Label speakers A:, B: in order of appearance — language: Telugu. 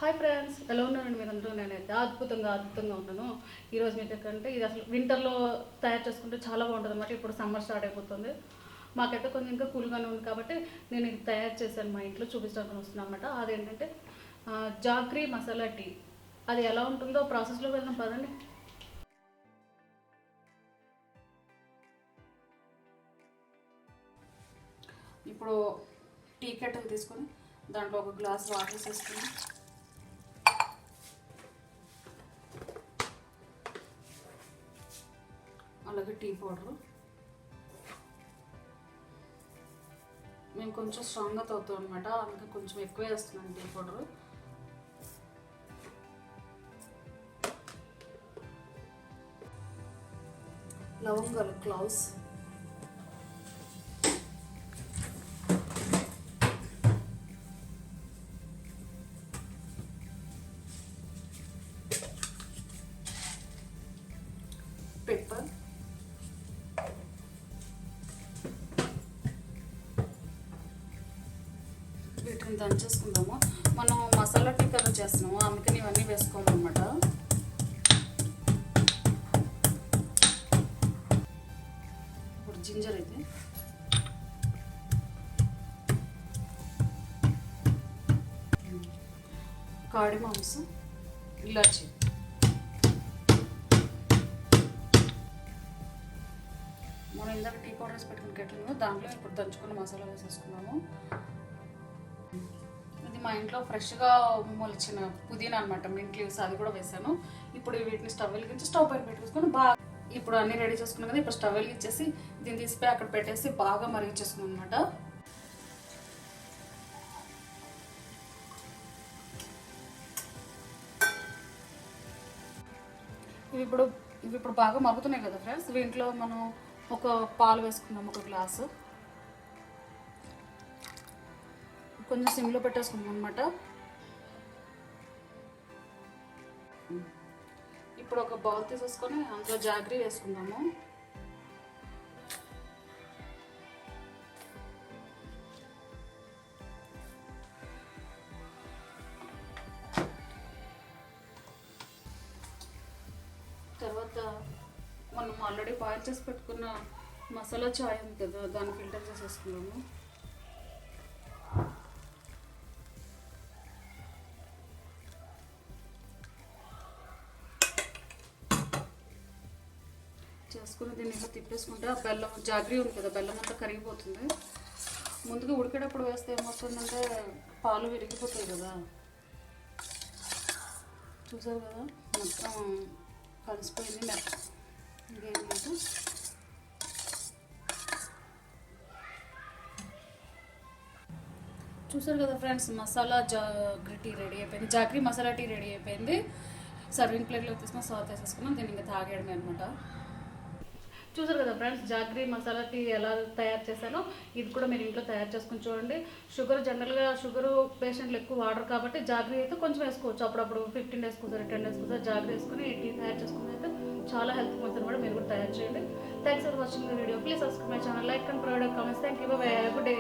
A: హాయ్ ఫ్రెండ్స్, ఎలా ఉన్నారండి మీరందరూ? నేనైతే అద్భుతంగా ఉన్నాను. ఈరోజు మీకు ఏంటంటే ఇది అసలు వింటర్లో తయారు చేసుకుంటే చాలా బాగుంటుంది అన్నమాట. ఇప్పుడు సమ్మర్ స్టార్ట్ అయిపోతుంది. మాకైతే కొంచెం ఇంకా కూల్గానే ఉంది కాబట్టి నేను ఇది తయారు చేశాను, మా ఇంట్లో చూపించడానికి వస్తున్నాను అనమాట. అదేంటంటే జాగ్రీ మసాలా టీ. అది ఎలా ఉంటుందో ప్రాసెస్లో వెళ్దాం పదండి. ఇప్పుడు టీ కెట్టలు తీసుకొని దాంట్లో ఒక గ్లాస్ వాటర్ వేసేసుకుని, అలాగే టీ పౌడరు. మేము కొంచెం స్ట్రాంగ్గా తాగుతాం అనమాట, అందుకే కొంచెం ఎక్కువ వేస్తున్నాను టీ పౌడరు. లవంగాలు, క్లౌస్, పెప్పర్, వీటిని దంచేసుకుందాము. మనం మసాలా టీ కర్రీ చేస్తున్నాము, అందుకని ఇవన్నీ వేసుకోవాలన్నమాట. ఇప్పుడు జింజర్ అయితే కాడి మాంసం, ఇలాచి, మనం ఇందాక టీ పౌడర్ వేసి పెట్టుకుని కెట్టిందో దాంట్లో ఇప్పుడు దంచుకున్న మసాలా వేసేసుకున్నాము. ఇది మా ఇంట్లో ఫ్రెష్గా మొలిచిన పుదీనా అనమాట, మింట్ లీవ్స్, అది కూడా వేసాను. ఇప్పుడు వీటిని స్టవ్ వెలిగించి స్టవ్ పైన పెట్టేసుకొని బాగా, ఇప్పుడు అన్నీ రెడీ చేసుకున్నాం కదా, ఇప్పుడు స్టవ్ వెలిగించేసి దీన్ని తీసిపోయి అక్కడ పెట్టేసి బాగా మరిగించేసుకున్నాం అనమాట. ఇవి ఇప్పుడు బాగా మరుగుతున్నాయి కదా ఫ్రెండ్స్. దీంట్లో మనం ఒక పాలు వేసుకున్నాం, ఒక గ్లాసు. కొంచెం సిమ్లో పెట్టేసుకున్నాం అనమాట. ఇప్పుడు ఒక బౌల్ తీసేసుకొని అందులో జాగ్రీ వేసుకుందాము. తర్వాత మనం ఆల్రెడీ బాయిల్ చేసి పెట్టుకున్న మసాలా చాయ్ ఉంది కదా, దాన్ని ఫిల్టర్ చేసేసుకున్నాము. చేసుకుని దీన్ని ఇలా తిప్పేసుకుంటే ఆ బెల్లం, జాగ్రీ ఉంది కదా, బెల్లం అంతా కరిగిపోతుంది. ముందుగా ఉడికేటప్పుడు వేస్తే ఏమవుతుందంటే పాలు విరిగిపోతాయి కదా. చూసారు కదా, మొత్తం కలిసిపోయింది. ఇంకేం లేదు. చూసారు కదా ఫ్రెండ్స్, మసాలా టీ రెడీ అయిపోయింది, జాగ్రీ మసాలా టీ రెడీ అయిపోయింది. సర్వింగ్ ప్లేట్లో తీసుకుని సర్వ్ చేసేసుకున్నాం. దీన్ని ఇంకా తాగేయడమే అనమాట. చూసారు కదా ఫ్రెండ్స్, జాగ్రీ మసాలా టీ ఎలా తయారు చేశానో ఇది కూడా మీరు ఇంట్లో తయారు చేసుకుని చూడండి. జనరల్గా షుగర్ పేషెంట్లు ఎక్కువ వాడరు కాబట్టి జాగ్రీ అయితే కొంచెం వేసుకోవచ్చు. అప్పుడప్పుడు 15 డేస్కి ఒకసారి 10 డేస్కి ఒకసారి జాగ్రీ వేసుకుని టీ తయారు చేసుకుని అయితే చాలా హెల్త్ మంచిది కూడా. మీరు కూడా తయారు చేయండి. Thanks for watching the video. Please subscribe my channel, like and provide comments. Thank you, by by, good day.